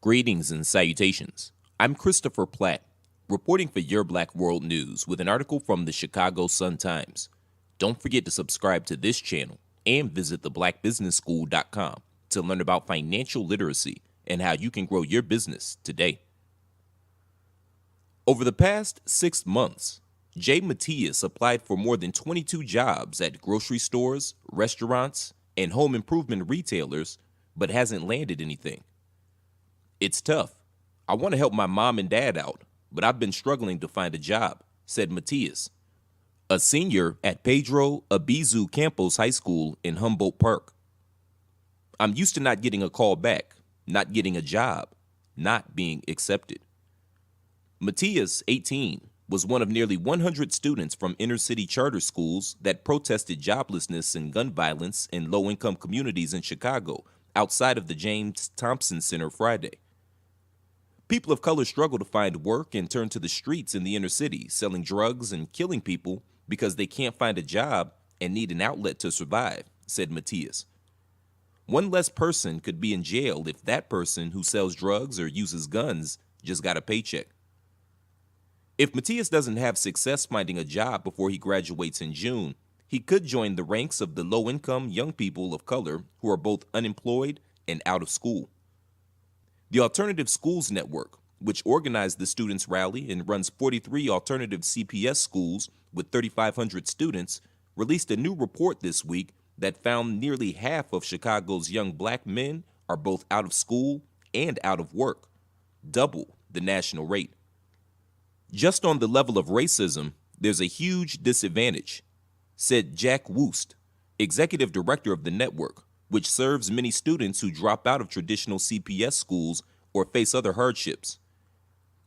Greetings and salutations. I'm Christopher Platt, reporting for Your Black World News with an article from the Chicago Sun-Times. Don't forget to subscribe to this channel and visit theblackbusinessschool.com to learn about financial literacy and how you can grow your business today. Over the past 6 months, Jay Matias applied for more than 22 jobs at grocery stores, restaurants, and home improvement retailers, but hasn't landed anything. It's tough. I want to help my mom and dad out, but I've been struggling to find a job, said Matias, a senior at Pedro Abizu Campos High School in Humboldt Park. I'm used to not getting a call back, not getting a job, not being accepted. Matias, 18, was one of nearly 100 students from inner-city charter schools that protested joblessness and gun violence in low-income communities in Chicago outside of the James Thompson Center Friday. People of color struggle to find work and turn to the streets in the inner city, selling drugs and killing people because they can't find a job and need an outlet to survive, said Matias. One less person could be in jail if that person who sells drugs or uses guns just got a paycheck. If Matias doesn't have success finding a job before he graduates in June, he could join the ranks of the low-income young people of color who are both unemployed and out of school. The Alternative Schools Network, which organized the students' rally and runs 43 alternative CPS schools with 3,500 students, released a new report this week that found nearly half of Chicago's young black men are both out of school and out of work, double the national rate. Just on the level of racism, there's a huge disadvantage, said Jack Woost, executive director of the network, which serves many students who drop out of traditional CPS schools or face other hardships.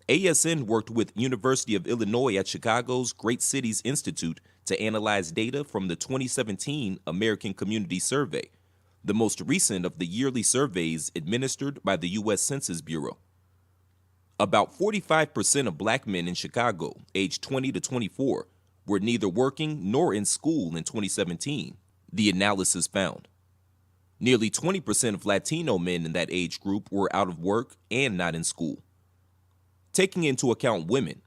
ASN worked with University of Illinois at Chicago's Great Cities Institute to analyze data from the 2017 American Community Survey, the most recent of the yearly surveys administered by the U.S. Census Bureau. About 45% of black men in Chicago, aged 20 to 24, were neither working nor in school in 2017, the analysis found. Nearly 20% of Latino men in that age group were out of work and not in school. Taking into account women,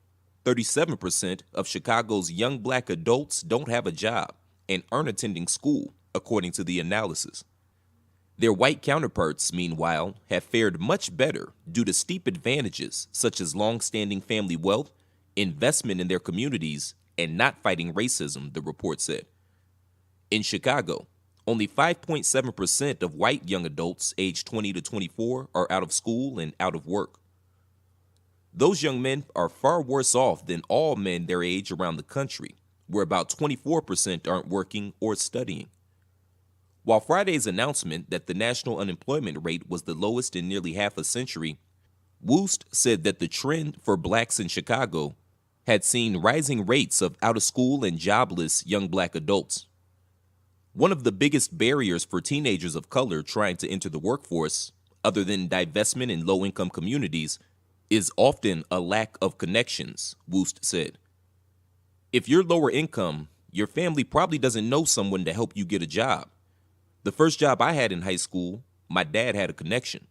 37% of Chicago's young black adults don't have a job and aren't attending school, according to the analysis. Their white counterparts, meanwhile, have fared much better due to steep advantages such as long-standing family wealth, investment in their communities, and not fighting racism, the report said. In Chicago, only 5.7% of white young adults aged 20 to 24 are out of school and out of work. Those young men are far worse off than all men their age around the country, where about 24% aren't working or studying. While Friday's announcement that the national unemployment rate was the lowest in nearly half a century, Woost said that the trend for blacks in Chicago had seen rising rates of out-of-school and jobless young black adults. One of the biggest barriers for teenagers of color trying to enter the workforce, other than divestment in low-income communities, is often a lack of connections, Woost said. If you're lower income, your family probably doesn't know someone to help you get a job. The first job I had in high school, my dad had a connection.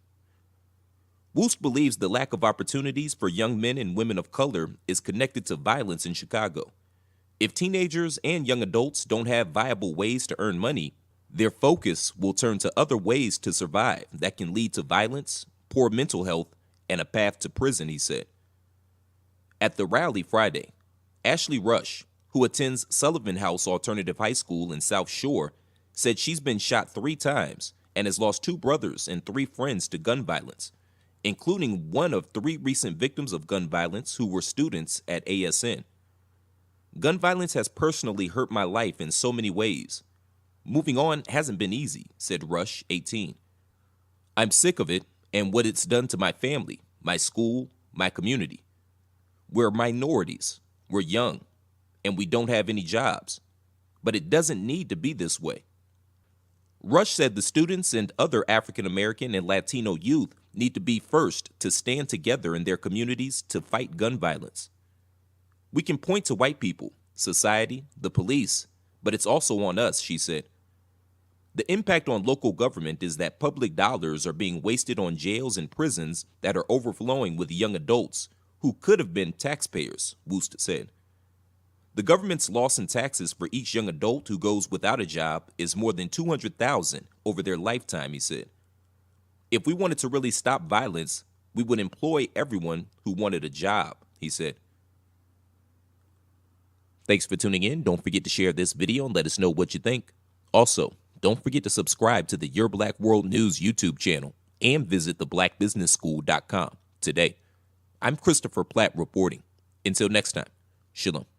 Woost believes the lack of opportunities for young men and women of color is connected to violence in Chicago. If teenagers and young adults don't have viable ways to earn money, their focus will turn to other ways to survive that can lead to violence, poor mental health, and a path to prison, he said. At the rally Friday, Ashley Rush, who attends Sullivan House Alternative High School in South Shore, said she's been shot 3 times and has lost 2 brothers and 3 friends to gun violence, including one of 3 recent victims of gun violence who were students at ASN. Gun violence has personally hurt my life in so many ways. Moving on hasn't been easy, said Rush, 18. I'm sick of it and what it's done to my family, my school, my community. We're minorities, we're young, and we don't have any jobs. But it doesn't need to be this way. Rush said the students and other African American and Latino youth need to be first to stand together in their communities to fight gun violence. We can point to white people, society, the police, but it's also on us, she said. The impact on local government is that public dollars are being wasted on jails and prisons that are overflowing with young adults who could have been taxpayers, Woost said. The government's loss in taxes for each young adult who goes without a job is more than $200,000 over their lifetime, he said. If we wanted to really stop violence, we would employ everyone who wanted a job, he said. Thanks for tuning in. Don't forget to share this video and let us know what you think. Also, don't forget to subscribe to the Your Black World News YouTube channel and visit theblackbusinessschool.com today. I'm Christopher Platt reporting. Until next time, shalom.